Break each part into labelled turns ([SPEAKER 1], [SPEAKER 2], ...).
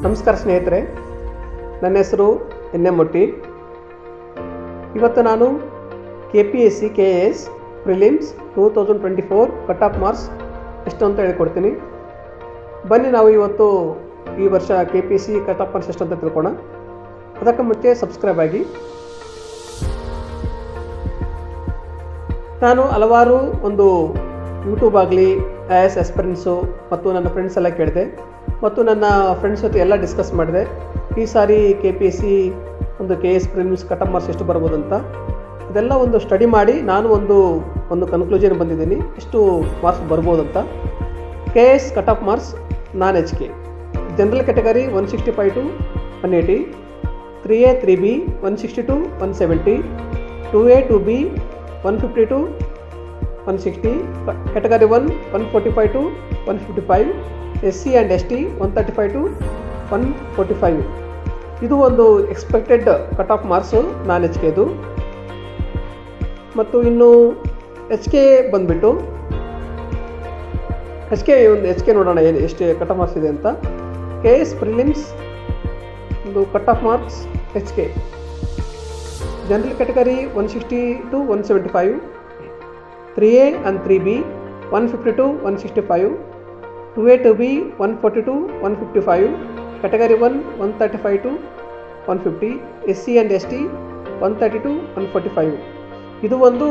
[SPEAKER 1] ನಮಸ್ಕಾರ ಸ್ನೇಹಿತರೆ, ನನ್ನ ಹೆಸರು ಎನ್ನೆಮೊಟ್ಟಿ. ಇವತ್ತು ನಾನು KPSC KAS prelims 2024 cut off marks ಎಷ್ಟು ಅಂತ ಹೇಳ್ಕೊಡ್ತೀನಿ. ಬನ್ನಿ ನಾವು ಇವತ್ತು ಈ ವರ್ಷ KPSC ಕಟ್ ಆಫ್ ಮಾರ್ಕ್ಸ್ ಎಷ್ಟು ಅಂತ ತಿಳ್ಕೊಳ್ಳೋಣ. ಅದಕ್ಕೆ ಮುಂಚೆ ಸಬ್ಸ್ಕ್ರೈಬ್ ಆಗಿ. ನಾನು ಹಲವಾರು ಒಂದು ಯೂಟ್ಯೂಬ್ ಆಗಲಿ IAS ಆಸ್ಪಿರೆಂಟ್ಸು ಮತ್ತು ನನ್ನ ಫ್ರೆಂಡ್ಸ್ ಎಲ್ಲ ಕೇಳಿದೆ ಮತ್ತು ನನ್ನ ಫ್ರೆಂಡ್ಸ್ ಜೊತೆ ಎಲ್ಲ ಡಿಸ್ಕಸ್ ಮಾಡಿದೆ. ಈ ಸಾರಿ KPSC ಒಂದು KS prelims cut off marks ಎಷ್ಟು ಬರ್ಬೋದು ಅಂತ ಇದೆಲ್ಲ ಒಂದು ಸ್ಟಡಿ ಮಾಡಿ ನಾನು ಒಂದು ಕನ್ಕ್ಲೂಷನ್ ಬಂದಿದ್ದೀನಿ ಎಷ್ಟು ಮಾರ್ಕ್ಸ್ ಬರ್ಬೋದು ಅಂತ. KS cut off marks non HK general category 165 to 180, 3A 3B 160 to 170, 2A 2B 150 to 160, category 1 145 to 155, SC and ST 135 to 145. ಇದು ಒಂದು ಎಕ್ಸ್ಪೆಕ್ಟೆಡ್ ಕಟ್ ಆಫ್ ಮಾರ್ಕ್ಸು ನಾನ್ HK ಇದು. ಮತ್ತು ಇನ್ನು HK ಬಂದುಬಿಟ್ಟು HK ನೋಡೋಣ ಎಷ್ಟು ಕಟ್ ಆಫ್ ಮಾರ್ಕ್ಸ್ ಇದೆ ಅಂತ. KS ಪ್ರಿಲಿಮ್ಸ್ ಒಂದು cut off marks HK general category 160 to 175, 3A and 3B 150 to 165, 2A 2B 140 to 155, category 1 135 to 150, SC and ST 130 to 145. ಇದು ಒಂದು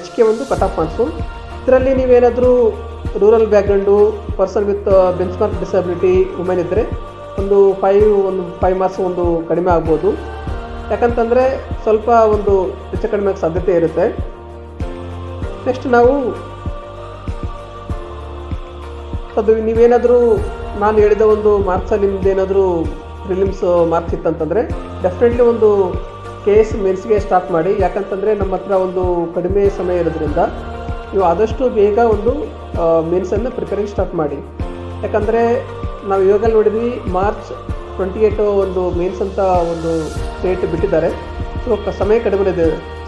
[SPEAKER 1] HK ಒಂದು ಕಟ್ ಆಫ್ ಮಾರ್ಕ್ಸು. ಇದರಲ್ಲಿ ನೀವೇನಾದರೂ rural background, person with benchmark disability women ಇದ್ದರೆ ಒಂದು 5 marks ಒಂದು ಕಡಿಮೆ ಆಗ್ಬೋದು. ಯಾಕಂತಂದರೆ ಸ್ವಲ್ಪ ಒಂದು ಹೆಚ್ಚು ಕಡಿಮೆ ಸಾಧ್ಯತೆ ಇರುತ್ತೆ. ನೆಕ್ಸ್ಟ್ ನಾವು ಅದು ನೀವೇನಾದರೂ ನಾನು ಹೇಳಿದ ಒಂದು ಮಾರ್ಕ್ಸಲ್ಲಿ ನಿಮ್ಮದೇನಾದರೂ ಪ್ರಿಲಿಮ್ಸ್ ಮಾರ್ಕ್ಸ್ ಇತ್ತಂತಂದರೆ ಡೆಫಿನೆಟ್ಲಿ ಒಂದು KS ಮೇನ್ಸ್ಗೆ ಸ್ಟಾರ್ಟ್ ಮಾಡಿ. ಯಾಕಂತಂದರೆ ನಮ್ಮ ಹತ್ರ ಒಂದು ಕಡಿಮೆ ಸಮಯ ಇರೋದ್ರಿಂದ ನೀವು ಆದಷ್ಟು ಬೇಗ ಒಂದು ಮೇನ್ಸನ್ನು ಪ್ರಿಪೇರಿಂಗ್ ಸ್ಟಾರ್ಟ್ ಮಾಡಿ. ಯಾಕಂದರೆ ನಾವು ಇವಾಗ ನೋಡಿದ್ವಿ March 28 ಒಂದು ಮೇನ್ಸ್ ಅಂತ ಒಂದು ಡೇಟ್ ಬಿಟ್ಟಿದ್ದಾರೆ. ಸೊ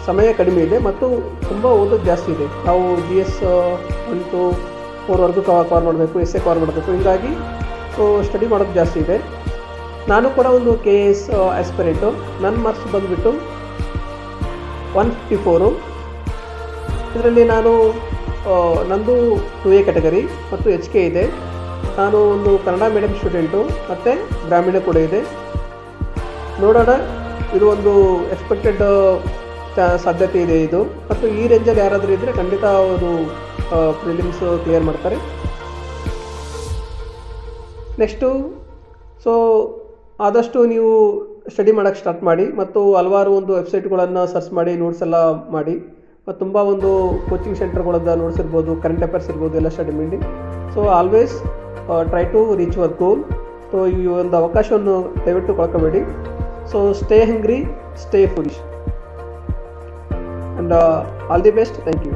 [SPEAKER 1] ಸಮಯ ಕಡಿಮೆ ಇದೆ ಮತ್ತು ತುಂಬ ಓದೋದು ಜಾಸ್ತಿ ಇದೆ. ನಾವು GS 1 to 4 ಕವರ್ ಮಾಡಬೇಕು, essay ಕವರ್ ಮಾಡಬೇಕು. ಹೀಗಾಗಿ ಸೊ ಸ್ಟಡಿ ಮಾಡೋದು ಜಾಸ್ತಿ ಇದೆ. ನಾನು ಕೂಡ ಒಂದು KS ಆಸ್ಪಿರೆಂಟು. ನನ್ನ ಮಾರ್ಕ್ಸ್ ಬಂದುಬಿಟ್ಟು 154. ಇದರಲ್ಲಿ ನಾನು ನಂದು 2A ಕ್ಯಾಟಗರಿ ಮತ್ತು HK ಇದೆ. ನಾನು ಒಂದು ಕನ್ನಡ ಮೀಡಿಯಂ ಸ್ಟೂಡೆಂಟು ಮತ್ತು ಗ್ರಾಮೀಣ ಕೂಡ ಇದೆ. ನೋಡೋಣ, ಇದು ಒಂದು ಎಕ್ಸ್ಪೆಕ್ಟೆಡ್ ಸಾಧ್ಯತೆ ಇದೆ ಇದು. ಮತ್ತು ಈ ರೇಂಜಲ್ಲಿ ಯಾರಾದರೂ ಇದ್ದರೆ ಖಂಡಿತ ಅವರು ಪ್ರಿಲಿಮ್ಸ್ ಕ್ಲಿಯರ್ ಮಾಡ್ತಾರೆ. ನೆಕ್ಸ್ಟು ಸೊ ಆದಷ್ಟು ನೀವು ಸ್ಟಡಿ ಮಾಡೋಕ್ಕೆ ಸ್ಟಾರ್ಟ್ ಮಾಡಿ ಮತ್ತು ಹಲವಾರು ಒಂದು ವೆಬ್ಸೈಟ್ಗಳನ್ನು ಸರ್ಚ್ ಮಾಡಿ ನೋಟ್ಸ್ ಎಲ್ಲ ಮಾಡಿ. ಮತ್ತು ತುಂಬ ಒಂದು ಕೋಚಿಂಗ್ ಸೆಂಟರ್ಗಳನ್ನ ನೋಟ್ಸ್ ಇರ್ಬೋದು, ಕರೆಂಟ್ ಅಫೇರ್ಸ್ ಇರ್ಬೋದು, ಎಲ್ಲ ಸ್ಟಡಿ ಮಾಡಿ. So always try to reach your goal. So ಈ ಒಂದು ಅವಕಾಶವನ್ನು ದಯವಿಟ್ಟು ಕಳ್ಕೊಬೇಡಿ. So stay hungry, stay foolish, and all the best. Thank you.